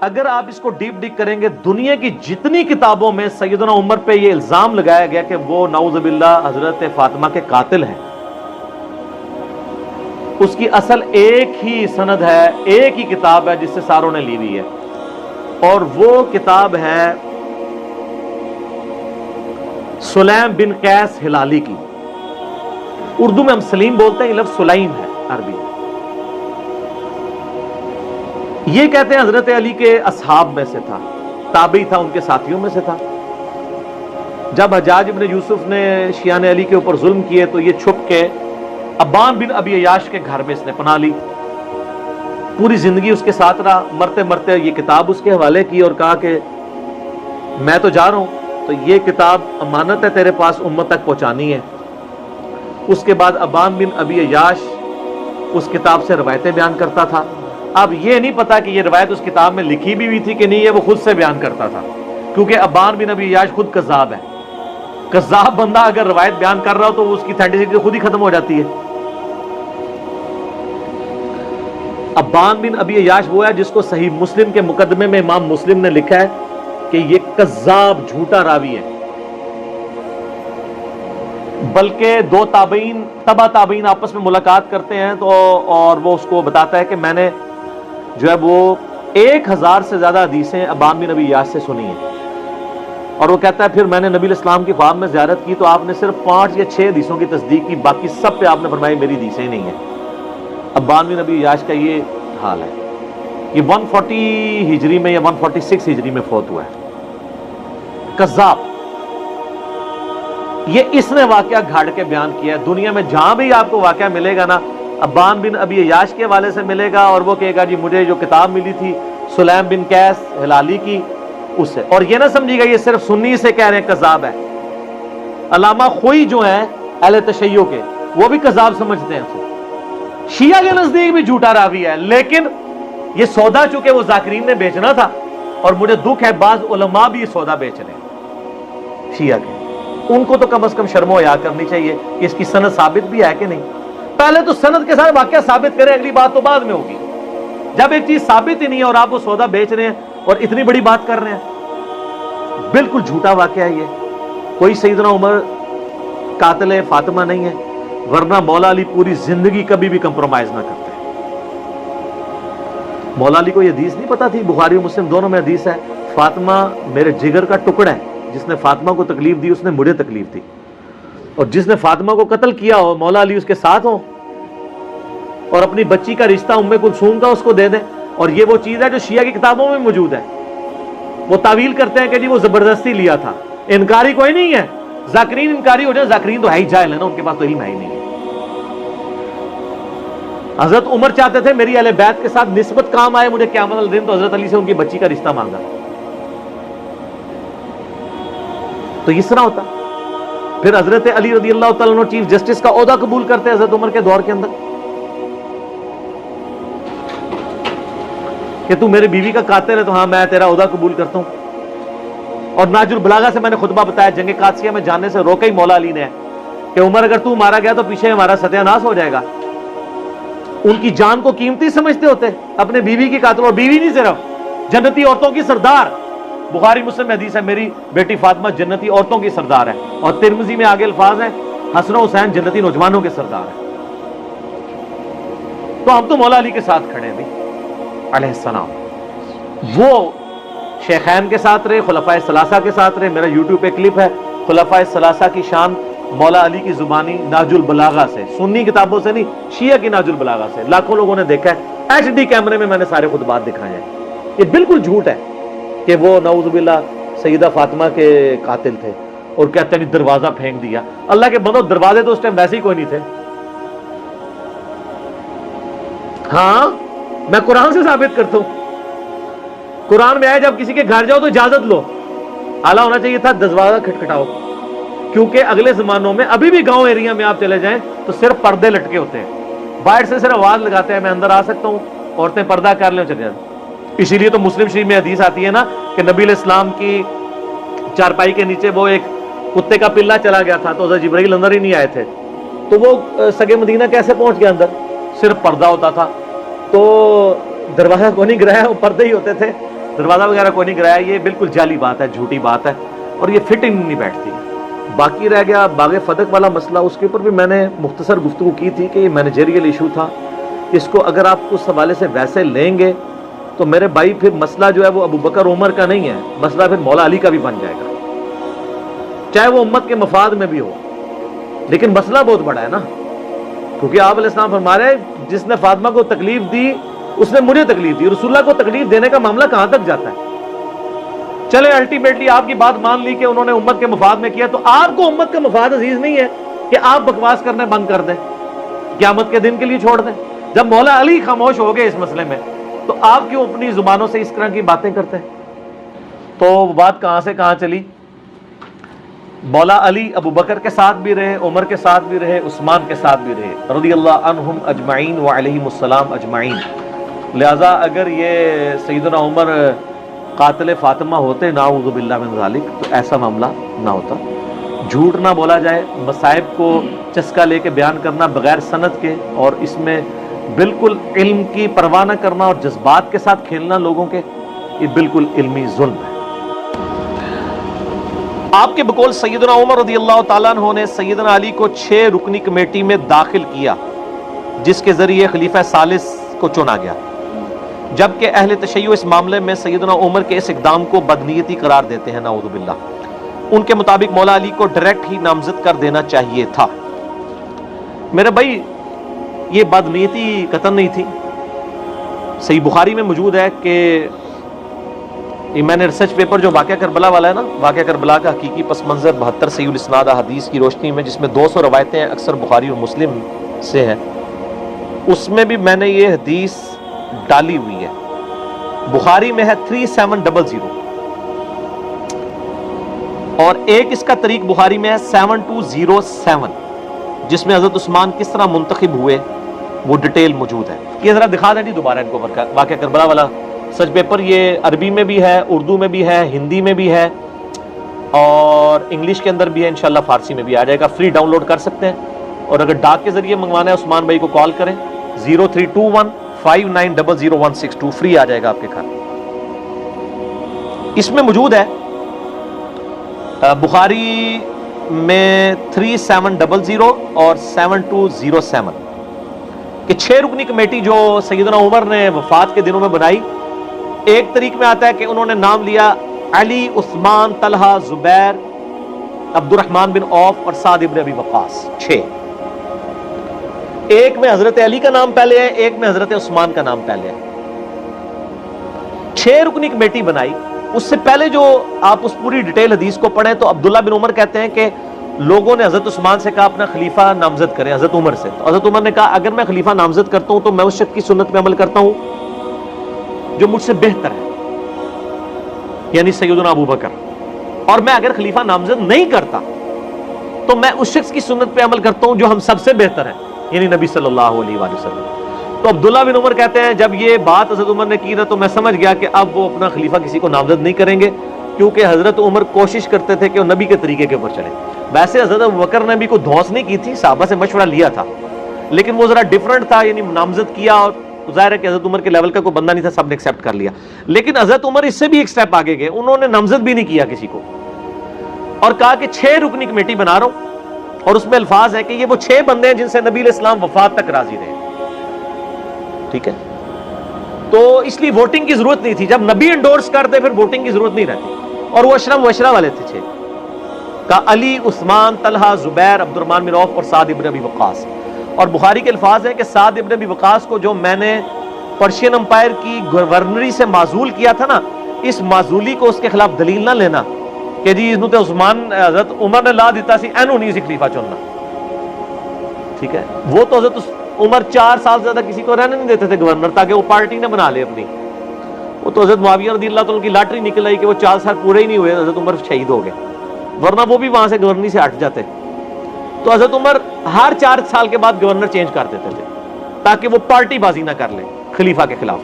اگر آپ اس کو ڈیپ ڈیک کریں گے، دنیا کی جتنی کتابوں میں سیدنا عمر پہ یہ الزام لگایا گیا کہ وہ نعوذ باللہ حضرت فاطمہ کے قاتل ہیں، اس کی اصل ایک ہی سند ہے، ایک ہی کتاب ہے جس سے ساروں نے لی ہوئی ہے، اور وہ کتاب ہے سلیم بن قیس ہلالی کی۔ اردو میں ہم سلیم بولتے ہیں، یہ لفظ سلیم ہے عربی۔ یہ کہتے ہیں حضرت علی کے اصحاب میں سے تھا، تابعی تھا، ان کے ساتھیوں میں سے تھا۔ جب حجاج ابن یوسف نے شیعان علی کے اوپر ظلم کیے تو یہ چھپ کے ابان بن ابی عیاش کے گھر میں اس نے پناہ لی، پوری زندگی اس کے ساتھ رہا۔ مرتے مرتے یہ کتاب اس کے حوالے کی اور کہا کہ میں تو جا رہا ہوں، تو یہ کتاب امانت ہے تیرے پاس، امت تک پہنچانی ہے۔ اس کے بعد ابان بن ابی عیاش اس کتاب سے روایتیں بیان کرتا تھا۔ اب یہ نہیں پتا کہ یہ روایت اس کتاب میں لکھی بھی ہوئی تھی کہ نہیں، یہ وہ خود سے بیان کرتا تھا، کیونکہ ابان بن ابی عیاش خود کذاب ہے۔ کذاب بندہ اگر روایت بیان کر رہا ہو تو اس کی اتھینٹسٹی خود ہی ختم ہو جاتی ہے۔ ابان بن ابی عیاش وہ ہے جس کو صحیح مسلم کے مقدمے میں امام مسلم نے لکھا ہے کہ یہ کذاب، جھوٹا راوی ہے۔ بلکہ دو تابعین، تبع تابعین آپس میں ملاقات کرتے ہیں تو اور وہ اس کو بتاتا ہے کہ میں نے جو ہے وہ 1000 سے زیادہ حدیثیں ابان بن ابی عیاش سے سنی ہیں، اور وہ کہتا ہے پھر میں نے نبی علیہ السلام کی خواب میں زیارت کی تو آپ نے صرف 5 یا 6 حدیثوں کی تصدیق کی، باقی سب پہ آپ نے فرمایا میری حدیثیں ہی نہیں ہیں۔ ابان بن ابی عیاش کا یہ حال ہے۔ یہ 140 ہجری میں یا 146 ہجری میں فوت ہوا ہے۔ کذاب۔ یہ اس نے واقعہ گھاڑ کے بیان کیا ہے۔ دنیا میں جہاں بھی آپ کو واقعہ ملے گا نا، ابان بن ابی عیاش کے حوالے سے ملے گا، اور وہ کہے گا جی مجھے جو کتاب ملی تھی سلیم بن قیس ہلالی کی، اس سے۔ اور یہ نہ سمجھیے گا یہ صرف سنی سے کہہ رہے ہیں کذاب ہے۔ علامہ خوئی جو ہیں اہل تشیع کے، وہ بھی کذاب سمجھتے ہیں اسے۔ شیعہ کے نزدیک بھی جھوٹا راوی ہے، لیکن یہ سودا چونکہ وہ ذاکرین نے بیچنا تھا، اور مجھے دکھ ہے بعض علماء بھی یہ سودا بیچ رہے ہیں شیعہ کے۔ ان کو تو کم از کم شرم و حیا کرنی چاہیے کہ اس کی سند ثابت بھی ہے کہ نہیں۔ پہلے تو سند کے ساتھ واقعہ ثابت کریں، اگلی بات تو بعد میں ہوگی۔ جب ایک چیز ثابت ہی نہیں ہے اور آپ وہ سودا بیچ رہے ہیں اور اتنی بڑی بات کر رہے ہیں، بالکل جھوٹا واقعہ ہے یہ۔ کوئی سیدنا عمر قاتل فاطمہ نہیں ہے، ورنہ مولا علی پوری زندگی کبھی بھی کمپرومائز نہ کرتے۔ مولا علی کو یہ حدیث نہیں پتا تھی، بخاری و مسلم دونوں میں حدیث ہے، فاطمہ میرے جگر کا ٹکڑا ہے، جس نے فاطمہ کو تکلیف دی اس نے مجھے تکلیف دی، اور جس نے فاطمہ کو قتل کیا ہو مولا علی اس کے ساتھ ہو، اور اپنی بچی کا رشتہ ام کلثوم کا اس کو دے دیں۔ اور یہ وہ چیز ہے جو شیعہ کی کتابوں میں موجود ہے۔ وہ تعویل کرتے ہیں کہ جی وہ زبردستی لیا تھا، انکاری کوئی نہیں ہے۔ ذاکرین انکاری ہو جائے، ذاکرین تو ہے ہی جاہل ہے نا، ان کے پاس تو علم ہے ہی نہیں ہے۔ حضرت عمر چاہتے تھے میری اہل بیت کے ساتھ نسبت کام آئے مجھے قیامت الدین، تو حضرت علی سے ان کی بچی کا رشتہ مانگا، تو اس طرح ہوتا۔ پھر حضرت علی رضی اللہ تعالیٰ عنہ چیف جسٹس کا عہدہ قبول کرتے حضرت عمر کے دور کے اندر، کہ تو میرے بیوی کا قاتل ہے تو ہاں میں تیرا عہدہ قبول کرتا ہوں۔ اور ناج البلاغہ سے میں نے خطبہ بتایا، جنگ قادسیہ میں جانے سے روکا ہی مولا علی نے کہ عمر اگر تو مارا گیا تو پیچھے ہمارا ستیہ ناش ہو جائے گا۔ ان کی جان کو قیمتی سمجھتے ہوتے اپنے بیوی کی قاتل، اور بیوی نہیں صرف جنتی عورتوں کی سردار۔ بخاری مسلم میں حدیث ہے میری بیٹی فاطمہ جنتی عورتوں کی سردار ہے، اور ترمذی میں آگے الفاظ ہیں حسن و حسین جنتی نوجوانوں کے سردار ہیں۔ تو ہم تو مولا علی کے ساتھ کھڑے ہیں بھی علیہ السلام۔ وہ شیخین کے ساتھ رہے، خلفائے ثلاثہ کے ساتھ رہے۔ میرا یوٹیوب پہ کلپ ہے خلفائے ثلاثہ کی شان مولا علی کی زبانی ناج البلاغہ سے، سنی کتابوں سے نہیں، شیعہ کی ناج البلاغہ سے، لاکھوں لوگوں نے دیکھا ہے، ایچ ڈی کیمرے میں نے سارے خطبات دکھائے ہیں۔ یہ بالکل جھوٹ ہے کہ وہ نعوذ باللہ سیدہ فاطمہ کے قاتل تھے، اور کہتے ہیں دروازہ پھینک دیا۔ اللہ کے بندو، دروازے تو اس ٹائم ویسے ہی کوئی نہیں تھے۔ ہاں میں قرآن سے ثابت کرتا ہوں، قرآن میں آیا جب کسی کے گھر جاؤ تو اجازت لو، اعلیٰ ہونا چاہیے تھا دروازہ کھٹکھٹاؤ، کیونکہ اگلے زمانوں میں ابھی بھی گاؤں ایریا میں آپ چلے جائیں تو صرف پردے لٹکے ہوتے ہیں، باہر سے صرف آواز لگاتے ہیں میں اندر آ سکتا ہوں، عورتیں پردہ کر لیں چلے جائیں۔ اسی لیے تو مسلم شریف میں حدیث آتی ہے نا کہ نبی علیہ السلام کی چارپائی کے نیچے وہ ایک کتے کا پلہ چلا گیا تھا تو حضرت جبرائیل اندر ہی نہیں آئے تھے، تو وہ سگے مدینہ کیسے پہنچ گیا اندر؟ صرف پردہ ہوتا تھا، تو دروازہ کو نہیں گرایا، وہ پردے ہی ہوتے تھے۔ دروازہ وغیرہ کوئی نہیں گرایا. یہ بالکل جعلی بات ہے, جھوٹی بات ہے, اور یہ فٹنگ نہیں بیٹھتی. باقی رہ گیا باغ فدق والا مسئلہ, اس کے اوپر بھی میں نے مختصر گفتگو کی تھی کہ یہ مینیجریل ایشو تھا. اس کو اگر آپ اس حوالے سے ویسے لیں گے تو میرے بھائی پھر مسئلہ جو ہے وہ ابو بکر عمر کا نہیں ہے, مسئلہ پھر مولا علی کا بھی بن جائے گا, چاہے وہ امت کے مفاد میں بھی ہو. لیکن مسئلہ بہت بڑا ہے نا, کیونکہ آپ علیہ السلام فرما رہے ہیں جس نے فاطمہ کو تکلیف دی اس نے مجھے تکلیف دی. رسول اللہ کو تکلیف دینے کا معاملہ کہاں تک جاتا ہے؟ چلے الٹیمیٹلی آپ کی بات مان لی کہ انہوں نے امت کے مفاد میں کیا, تو آپ کو امت کا مفاد عزیز نہیں ہے کہ آپ بکواس کرنے بند کر دیں, قیامت کے دن کے لیے چھوڑ دیں. جب مولا علی خاموش ہو گئے اس مسئلے میں تو آپ کیوں اپنی زبانوں سے اس طرح کی باتیں کرتے ہیں؟ تو بات کہاں سے کہاں چلی. مولا علی ابو بکر کے ساتھ بھی رہے, عمر کے ساتھ بھی رہے, عثمان کے ساتھ بھی رہے, رضی اللہ عنہم اجمعین وعلیہم السلام اجمعین. لہذا اگر یہ سیدنا عمر قاتل فاطمہ ہوتے نعوذ باللہ من ذالک تو ایسا معاملہ نہ ہوتا. جھوٹ نہ بولا جائے, مصائب کو چسکا لے کے بیان کرنا بغیر سند کے, اور اس میں بالکل علم کی پرواہ نہ کرنا اور جذبات کے ساتھ کھیلنا لوگوں کے, یہ بالکل علمی ظلم ہے. آپ کے بقول سیدنا عمر رضی اللہ تعالیٰ عنہ نے سیدنا علی کو 6 رکنی کمیٹی میں داخل کیا جس کے ذریعے خلیفہ ثالث کو چنا گیا, جبکہ اہل تشیع اس معاملے میں سیدنا عمر کے اس اقدام کو بدنیتی قرار دیتے ہیں نعوذ باللہ. ان کے مطابق مولا علی کو ڈائریکٹ ہی نامزد کر دینا چاہیے تھا. میرے بھائی یہ بدنیتی قطعاً نہیں تھی. صحیح بخاری میں موجود ہے کہ یہ میں نے ریسرچ پیپر جو واقعہ کربلا والا ہے نا, واقعہ کربلا کا حقیقی پس منظر 72 صحیح الاسناد حدیث کی روشنی میں, جس میں 200 روایتیں اکثر بخاری اور مسلم سے ہیں, اس میں بھی میں نے یہ حدیث ڈالی ہوئی ہے. بخاری میں ہے 3700 اور ایک اس کا طریق بخاری میں ہے 7207 جس میں حضرت عثمان کس طرح منتخب ہوئے وہ ڈیٹیل موجود ہے. یہ ذرا دکھا دیں جی دوبارہ ان کو واقعہ کربلا والا سچ پیپر. یہ عربی میں بھی ہے, اردو میں بھی ہے, ہندی میں بھی ہے, اور انگلش کے اندر بھی ہے, انشاءاللہ فارسی میں بھی آ جائے گا. فری ڈاؤن لوڈ کر سکتے ہیں, اور اگر ڈاک کے ذریعے منگوانا ہے عثمان بھائی کو کال کریں 032159000162, فری آ جائے گا آپ کے گھر. اس میں موجود ہے بخاری میں 3700 اور 7207 کہ 6 رکنی کمیٹی جو سیدنا عمر نے وفات کے دنوں میں بنائی. ایک طریق میں آتا ہے کہ انہوں نے نام لیا علی, عثمان, طلحہ, زبیر, عبد الرحمن بن عوف اور سعد ابن ابی وقاص. 6. ایک میں حضرت علی کا نام پہلے ہے, ایک میں حضرت عثمان کا نام پہلے ہے. 6 رکنی کمیٹی بنائی. اس سے پہلے جو آپ اس پوری ڈیٹیل حدیث کو پڑھیں تو عبداللہ بن عمر کہتے ہیں کہ لوگوں نے حضرت عثمان سے کہا اپنا خلیفہ نامزد کریں, حضرت عمر سے. تو حضرت عمر نے کہا اگر میں خلیفہ نامزد کرتا ہوں تو میں اس شخص کی سنت پہ عمل کرتا ہوں جو مجھ سے بہتر ہے, یعنی سیدنا ابو بکر, اور میں اگر خلیفہ نامزد نہیں کرتا تو میں اس شخص کی سنت پہ عمل کرتا ہوں جو ہم سب سے بہتر ہے, یعنی نبی صلی اللہ علیہ وآلہ وسلم. تو عبداللہ بن عمر کہتے ہیں جب یہ بات حضرت عمر نے کی نا تو میں سمجھ گیا کہ اب وہ اپنا خلیفہ کسی کو نامزد نہیں کریں گے, کیونکہ حضرت عمر کوشش کرتے تھے کہ وہ نبی کے طریقے کے اوپر چلیں. ویسے حضرت ابو بکر نے بھی کوئی دھونس نہیں کی تھی, صحابہ سے مشورہ لیا تھا, لیکن وہ ذرا ڈیفرنٹ تھا, یعنی نامزد کیا اور ظاہر ہے کہ حضرت عمر کے لیول کا کوئی بندہ نہیں تھا, سب نے ایکسیپٹ کر لیا. لیکن حضرت عمر اس سے بھی ایک سٹیپ آگے گئے, انہوں نے نامزد بھی نہیں کیا کسی کو, اور کہا کہ 6 رکنی کمیٹی بنا رہا ہوں, اور اس میں الفاظ ہے کہ یہ وہ 6 بندے ہیں جن سے نبی علیہ السلام وفات تک راضی رہے. ٹھیک ہے, تو اس لیے ووٹنگ کی ضرورت نہیں تھی. جب نبی انڈورس کرتے پھر ووٹنگ کی ضرورت نہیں رہتی, اور وہ اشرا مبشرہ والے تھے 6 کا, علی, عثمان, طلحہ, زبیر, عبد الرحمن بن عوف اور سعد ابن ابی وقاص. اور بخاری کے الفاظ ہیں کہ سعد ابن ابی وقاص کو جو میں نے پرشین امپائر کی گورنری سے معزول کیا تھا نا, اس معزولی کو اس کے خلاف دلیل نہ لینا کہ جی اس عثمان حضرت عمر نے لا دیتا سی اینو نہیں سی خلیفہ چننا. ٹھیک ہے, وہ تو حضرت عمر 4 سال زیادہ کسی کو رہنے نہیں دیتے تھے گورنر, تاکہ وہ پارٹی نہ بنا لے اپنی. وہ تو حضرت معاویہ رضی اللہ تعالیٰ کی لاٹری نکل آئی کہ وہ 4 سال پورے ہی نہیں ہوئے, حضرت عمر شہید ہو گئے, ورنہ وہ بھی وہاں سے گورنری سے ہٹ جاتے. تو حضرت عمر ہر 4 سال کے بعد گورنر چینج کر دیتے تھے تاکہ وہ پارٹی بازی نہ کر لیں خلیفہ کے خلاف.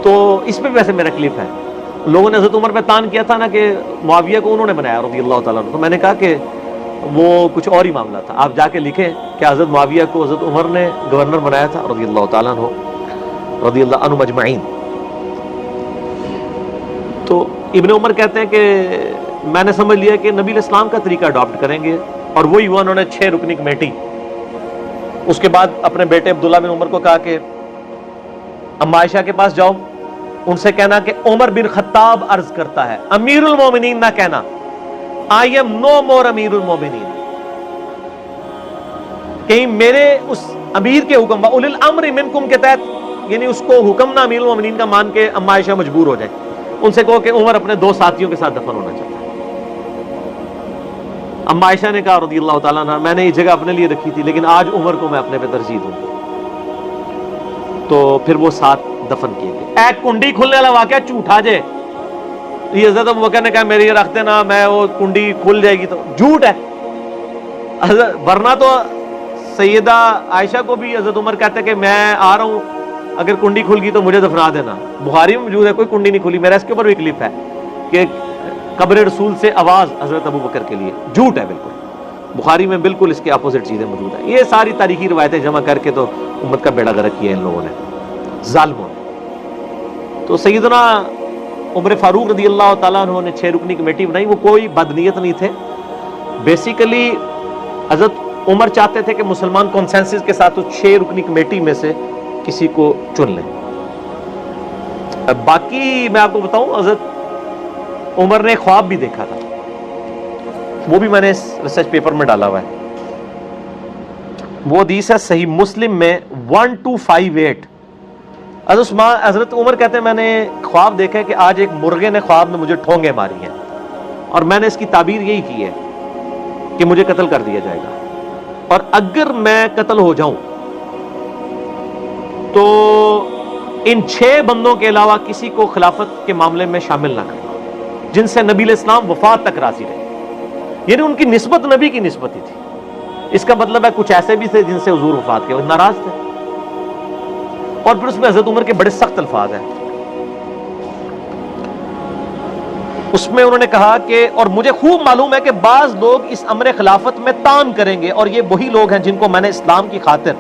تو اس پہ ویسے میرا کلپ ہے, لوگوں نے حضرت عمر پہ تان کیا تھا نا کہ معاویہ کو انہوں نے بنایا رضی اللہ تعالیٰ عنہ, تو میں نے کہا کہ وہ کچھ اور ہی معاملہ تھا. آپ جا کے لکھیں کہ حضرت معاویہ کو حضرت عمر نے گورنر بنایا تھا رضی اللہ تعالیٰ عنہ, رضی اللہ عنہ مجمعین. تو ابن عمر کہتے ہیں کہ میں نے سمجھ لیا کہ نبی علیہ السلام کا طریقہ اڈاپٹ کریں گے، اور وہی ہوا، انہوں نے 6 رکنی کمیٹی. اس کے بعد اپنے بیٹے عبداللہ بن عمر کو کہا کہ اما عائشہ کے پاس جاؤ، ان سے کہنا کہ عمر بن خطاب عرض کرتا ہے، امیر المومنین نہ کہنا، آئی ایم نو مور امیر المومنین، کہیں میرے اس امیر کے حکم اولي الامر منکم کے تحت، یعنی اس کو حکم نہ امیر المومنین کا مان کے اما عائشہ مجبور ہو جائے. ان سے کہو کہ عمر اپنے 2 ساتھیوں کے ساتھ دفن ہونا چاہتا ہے. اما عائشہ نے کہا رضی اللہ تعالیٰ عنہ، میں نے یہ جگہ اپنے لیے رکھی تھی لیکن آج عمر کو میں اپنے پہ ترجیح دوں. تو پھر وہ ساتھ دفن کیے گئے. اے کنڈی کھلنے والا واقعہ جھوٹا جے، یہ حضرت ابوبکر نے کہا میرے یہ رکھ دینا، میں وہ کنڈی کھل جائے گی، تو جھوٹ ہے. ورنہ تو سیدہ عائشہ کو بھی حضرت عمر کہتے کہ میں آ رہا ہوں، اگر کنڈی کھل گئی تو مجھے دفنا دینا. بخاری میں موجود ہے، کوئی کنڈی نہیں کھلی. میرا اس کے اوپر بھی کلپ ہے کہ قبر رسول سے آواز حضرت ابوبکر کے لیے. جھوٹ ہے بالکل. بخاری میں بالکل اس کے اپوزٹ چیزیں موجود ہیں. یہ ساری تاریخی روایتیں جمع کر کے تو امت کا بیڑا غرق کیا ان لوگوں نے، ظالموں نے. تو سیدنا عمر فاروق رضی اللہ تعالیٰ عنہ نے 6 رکنی کمیٹی بنائی. وہ کوئی بدنیت نہیں تھے. بیسیکلی حضرت عمر چاہتے تھے کہ مسلمان کنسنسس کے ساتھ 6 رکنی کمیٹی میں سے کسی کو چن لیں. باقی میں آپ کو بتاؤں، حضرت عمر نے خواب بھی دیکھا تھا، وہ بھی میں نے اس ریسرچ پیپر میں ڈالا ہوا ہے. وہ حدیث ہے صحیح مسلم میں 1258. حضرت عمر کہتے ہیں میں نے خواب دیکھا ہے کہ آج ایک مرغے نے خواب میں مجھے ٹھونگے ماری ہیں، اور میں نے اس کی تعبیر یہی کی ہے کہ مجھے قتل کر دیا جائے گا، اور اگر میں قتل ہو جاؤں تو ان 6 بندوں کے علاوہ کسی کو خلافت کے معاملے میں شامل نہ کرنا جن سے نبی علیہ السلام وفات تک راضی رہے. یعنی ان کی نسبت نبی کی نسبت ہی تھی. اس کا مطلب ہے کچھ ایسے بھی تھے جن سے حضور وفات کے وہ ناراض تھے. اور پھر اس میں حضرت عمر کے بڑے سخت الفاظ ہیں. اس میں انہوں نے کہا کہ اور مجھے خوب معلوم ہے کہ بعض لوگ اس امر خلافت میں تان کریں گے، اور یہ وہی لوگ ہیں جن کو میں نے اسلام کی خاطر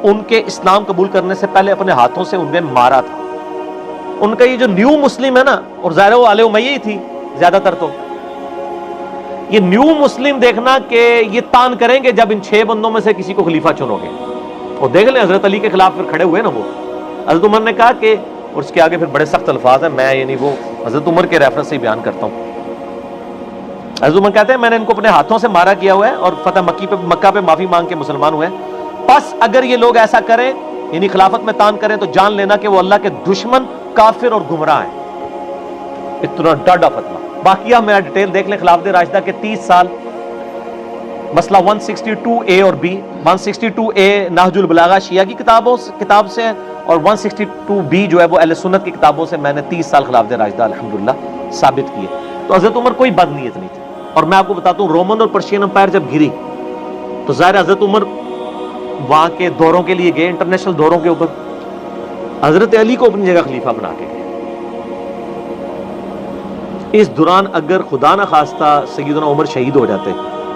ان کے اسلام قبول کرنے سے پہلے اپنے ہاتھوں سے انہیں مارا تھا. ان کا یہ جو نیو مسلم ہے نا، اور ظاہر وہ آل امیہ ہی تھی زیادہ تر، تو یہ نیو مسلم دیکھنا کہ یہ تان کریں گے جب ان 6 بندوں میں سے کسی کو خلیفہ چنو گے. اور دیکھ لیں حضرت علی کے خلاف پھر کھڑے ہوئے نا وہ. حضرت عمر نے کہا کہ، اور اس کے آگے پھر بڑے سخت الفاظ ہیں، میں یعنی وہ حضرت عمر کے ریفرنس سے ہی بیان کرتا ہوں. حضرت عمر کہتے ہیں میں نے ان کو اپنے ہاتھوں سے مارا کیا ہوا ہے اور فتح مکہ پہ معافی مانگ کے مسلمان ہوئے ہیں. پس اگر یہ لوگ ایسا کریں یعنی خلافت میں تان کریں تو جان لینا کہ وہ اللہ کے دشمن، کافر اور گمراہ ہیں. اتنا ڈاڈا فتویٰ. باقی آپ میرا ڈیٹیل دیکھ لیں خلافت راشدہ کے 30 سال. مسئلہ 162A اور B. 162A نہج البلاغہ شیعہ کی کتاب سے، اور 162B جو ہے وہ اہل سنت کی کتابوں سے میں نے 30 سال خلافت راشدہ الحمدللہ ثابت کیے. تو حضرت عمر کوئی بد نیت نہیں تھی. اور میں آپ کو بتاتا ہوں رومن اور پرشین امپائر جب گری تو ظاہر حضرت عمر وہاں کے دوروں کے لیے گئے، انٹرنیشنل دوروں کے اوپر. حضرت علی کو اپنی جگہ خلیفہ بنا کے گئے. اس دوران اگر خدا نہ خواستہ سیدنا عمر شہید ہو جاتے،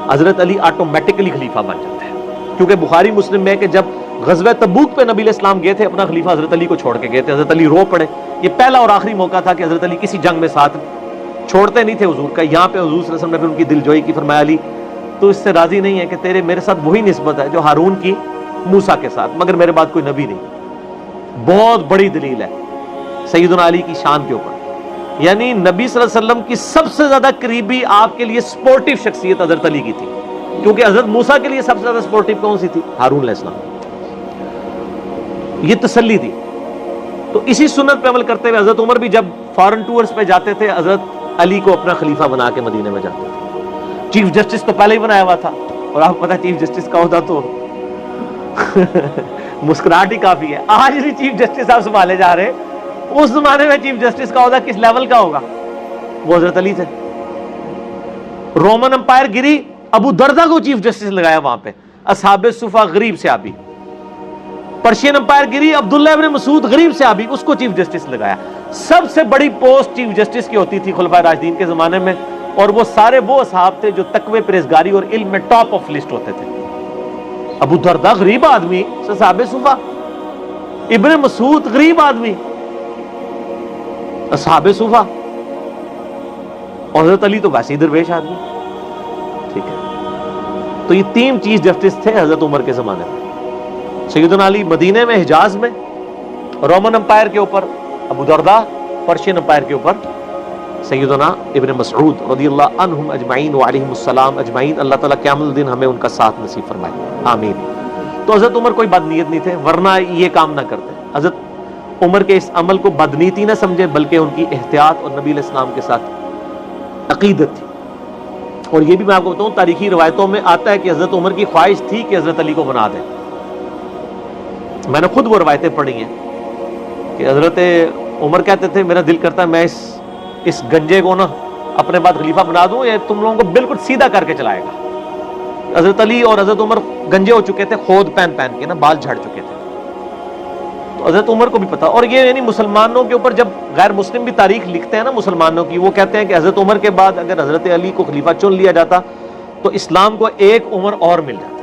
حضرت علی آٹومیٹکلی خلیفہ بن جاتے ہیں. کیونکہ بخاری مسلم میں کہ جب غزوہ تبوک پہ نبی علیہ السلام گئے تھے اپنا خلیفہ حضرت علی کو چھوڑ کے گئے تھے. حضرت علی رو پڑے. یہ پہلا اور آخری موقع تھا کہ حضرت علی کسی جنگ میں ساتھ چھوڑتے نہیں تھے حضور کا. یہاں پہ حضور صلی اللہ علیہ وسلم نے پھر ان کی دل جوئی کی. فرمایا علی تو اس سے راضی نہیں ہے کہ میرے ساتھ وہی نسبت ہے جو ہارون کی موسیٰ کے ساتھ، مگر میرے بعد کوئی نبی نہیں. بہت بڑی دلیل ہے سیدنا علی کی شان کے اوپر. یعنی نبی صلی اللہ علیہ وسلم کی سب سے زیادہ قریبی آپ کے لیے سپورٹیو شخصیت حضرت علی کی تھی، کیونکہ حضرت موسیٰ کے لیے سب سے زیادہ سپورٹیو کون سی تھی؟ ہارون علیہ السلام. یہ تسلی تھی. تو اسی سنت پہ عمل کرتے ہوئے حضرت عمر بھی جب فارن ٹورز پہ جاتے تھے حضرت علی کو اپنا خلیفہ بنا کے مدینے میں جاتے تھے. چیف جسٹس تو پہلے ہی بنایا ہوا تھا، اور آپ کو پتا چیف جسٹس کا ہوتا تو مسکراہٹ ہی کافی ہے. آج بھی چیف جسٹس آپ سنبھالے جا رہے، اس زمانے میں چیف جسٹس کا ہوتا کس لیول کا ہوگا؟ وہ حضرت علی تھے. رومن امپائر گری، ابو دردہ کو چیف جسٹس لگایا وہاں پہ، اصحاب صفا غریب صحابی. پرشین امپائر گری، عبداللہ ابن مسعود غریب صحابی، اس کو چیف جسٹس لگایا. سب سے بڑی پوسٹ چیف جسٹس کی ہوتی تھی خلفائے راشدین کے زمانے میں، اور وہ سارے وہ اصحاب تھے جو تقوی، پرہیزگاری اور علم میں ٹاپ آف لسٹ ہوتے تھے. ابو دردہ غریب آدمی، اصحاب صفا. ابن مسعود غریب آدمی، اصحاب صفا. اور حضرت علی تو ویسے ہی درویش آدمی. ٹھیک ہے, تو یہ 3 چیف جسٹس تھے حضرت عمر کے زمانے میں. سیدنا علی مدینے میں, حجاز میں, رومن امپائر کے اوپر ابو درداء, پرشین امپائر کے اوپر سیدنا ابن مسعود رضی اللہ عنہم اجمعین وعلیہم السلام اجمعین. اللہ تعالیٰ قیامت الدین ہمیں ان کا ساتھ نصیب فرمائے, آمین. تو حضرت عمر کوئی بد نیت نہیں تھے, ورنہ یہ کام نہ کرتے. حضرت عمر کے اس عمل کو بدنیتی نہ سمجھے, بلکہ ان کی احتیاط اور نبی علیہ السلام کے ساتھ عقیدت تھی. اور یہ بھی میں آپ کو بتاؤں, تاریخی روایتوں میں آتا ہے کہ حضرت عمر کی خواہش تھی کہ حضرت علی کو بنا دیں. میں نے خود وہ روایتیں پڑھی ہیں کہ حضرت عمر کہتے تھے میرا دل کرتا ہے میں اس گنجے کو نا اپنے بعد خلیفہ بنا دوں, یا تم لوگوں کو بالکل سیدھا کر کے چلائے گا. حضرت علی اور حضرت عمر گنجے ہو چکے تھے, خود پہن کے نا بال جھڑ چکے تھے. تو حضرت عمر کو بھی پتا, اور یہ یعنی مسلمانوں کے اوپر جب غیر مسلم بھی تاریخ لکھتے ہیں نا مسلمانوں کی, وہ کہتے ہیں کہ حضرت عمر کے بعد اگر حضرت علی کو خلیفہ چن لیا جاتا تو اسلام کو ایک عمر اور مل جاتا.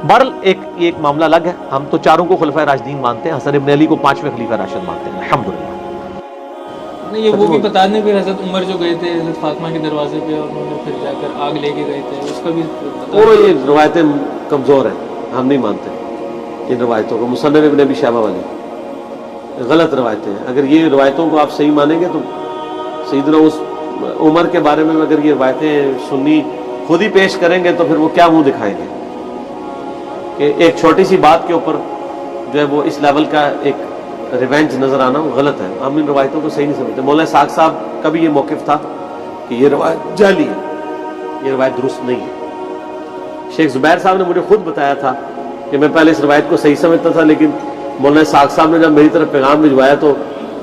بہرحال ایک معاملہ الگ ہے. ہم تو چاروں کو خلفائے راشدین مانتے ہیں, حسن ابن علی کو 5ویں خلیفہ راشد مانتے ہیں الحمدللہ. یہ وہ بھی بتا دیں پھر حضرت عمر جو گئے تھے حضرت فاطمہ کے دروازے پہ اور انہوں نے پھر جا کر آگ لے کے گئے تھے, اس کا بھی وہ یہ روایتیں کمزور ہیں, ہم نہیں مانتے ان روایتوں کو. مصنف ابن ابی شیبہ والی غلط روایتیں ہیں. اگر یہ روایتوں کو آپ صحیح مانیں گے تو سیدنا اس عمر کے بارے میں اگر یہ روایتیں سنی خود ہی پیش کریں گے تو پھر وہ کیا منہ دکھائیں گے کہ ایک چھوٹی سی بات کے اوپر جو ہے وہ اس لیول کا ایک ریونج نظر آنا وہ غلط ہے. ہم ان روایتوں کو صحیح نہیں سمجھتے. مولانا اسحاق صاحب کا بھی یہ موقف تھا کہ یہ روایت جعلی ہے, یہ روایت درست نہیں ہے. شیخ زبیر صاحب نے مجھے خود بتایا تھا کہ میں پہلے اس روایت کو صحیح سمجھتا تھا, لیکن مولانا اسحاق صاحب نے جب میری طرف پیغام بھجوایا تو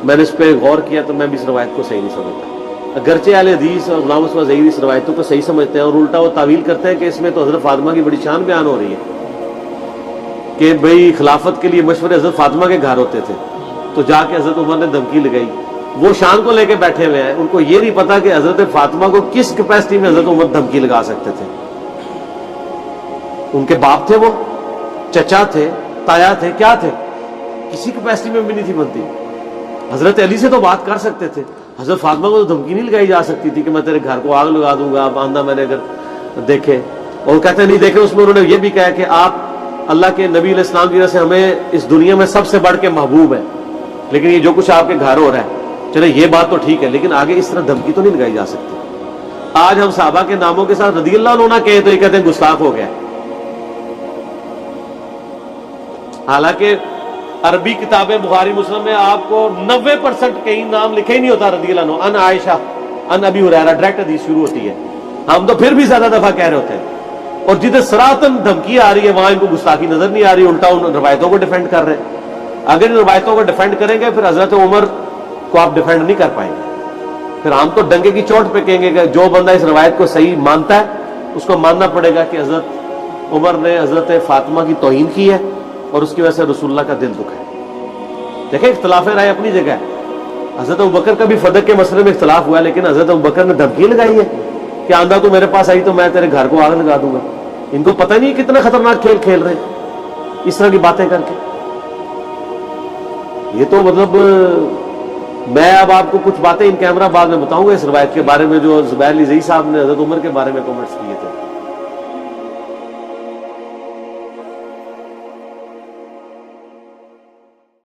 میں نے اس پہ غور کیا تو میں بھی اس روایت کو صحیح نہیں سمجھتا. اگرچہ اہل حدیث اور غلام عثمان ظہیر اس روایتوں کو صحیح سمجھتے ہیں, اور الٹا وہ تعویل کرتے ہیں کہ اس میں تو حضرت فاطمہ کی بڑی شان بیان ہو رہی ہے کہ بھئی خلافت کے لیے مشورے حضرت فاطمہ کے گھر ہوتے تھے, تو جا کے حضرت عمر نے دھمکی لگائی. وہ شان کو لے کے بیٹھے ہوئے ہیں, ان کو یہ نہیں پتا کہ حضرت فاطمہ کو کس کیپیسٹی میں حضرت عمر دھمکی لگا سکتے تھے. ان کے باپ تھے, وہ چچا تھے, تایا تھے, کیا تھے, کسی کیپیسٹی میں بھی نہیں تھی بنتی. حضرت علی سے تو بات کر سکتے تھے, حضرت فاطمہ کو تو دھمکی نہیں لگائی جا سکتی تھی کہ میں تیرے گھر کو آگ لگا دوں گا باندھا میں نے اگر دیکھے. اور کہتے نہیں دیکھے, اس میں انہوں نے یہ بھی کہا کہ آپ اللہ کے نبی علیہ السلام کی وجہ سے ہمیں اس دنیا میں سب سے بڑھ کے محبوب ہے, لیکن یہ جو کچھ آپ کے گھر ہو رہا ہے چلے یہ بات تو ٹھیک ہے, لیکن آگے اس طرح دھمکی تو نہیں لگائی جا سکتی. آج ہم صحابہ کے ناموں کے ساتھ رضی اللہ عنہ کہے تو یہ کہتے ہیں گستاخ ہو گیا. حالانکہ عربی کتابیں بخاری مسلم میں آپ کو 90% کہیں نام لکھے ہی نہیں ہوتا رضی اللہ عنہ. ان عائشہ ان ابی ہریرہ ڈائریکٹ حدیث شروع ہوتی ہے. ہم تو پھر بھی زیادہ دفعہ کہہ رہے ہوتے ہیں, اور جدھر سراطن دھمکی آ رہی ہے وہاں ان کو گستاخی نظر نہیں آ رہی, الٹا ان روایتوں کو ڈیفینڈ کر رہے ہیں. اگر ان روایتوں کو ڈیفینڈ کریں گے پھر حضرت عمر کو آپ ڈیفینڈ نہیں کر پائیں گے. پھر ہم تو ڈنگے کی چوٹ پہ کہیں گے کہ جو بندہ اس روایت کو صحیح مانتا ہے اس کو ماننا پڑے گا کہ حضرت عمر نے حضرت فاطمہ کی توہین کی ہے اور اس کی وجہ سے رسول اللہ کا دل دکھا ہے. دیکھیں اختلاف رائے اپنی جگہ ہے. حضرت ابوبکر کا بھی فدق کے مسئلے میں اختلاف ہوا ہے, لیکن حضرت ابوبکر نے دھمکی لگائی ہے کہ آندھا تو میرے پاس آئی تو میں تیرے گھر کو آگ لگا دوں گا. ان کو پتہ نہیں کتنا خطرناک کھیل کھیل رہے ہیں اس طرح کی باتیں کر کے. یہ تو مطلب میں اب آپ کو کچھ باتیں ان کیمرہ بعد میں بتاؤں گا اس روایت کے بارے میں جو زبیر علی زئی صاحب نے حضرت عمر کے بارے میں کمنٹس کیے تھے.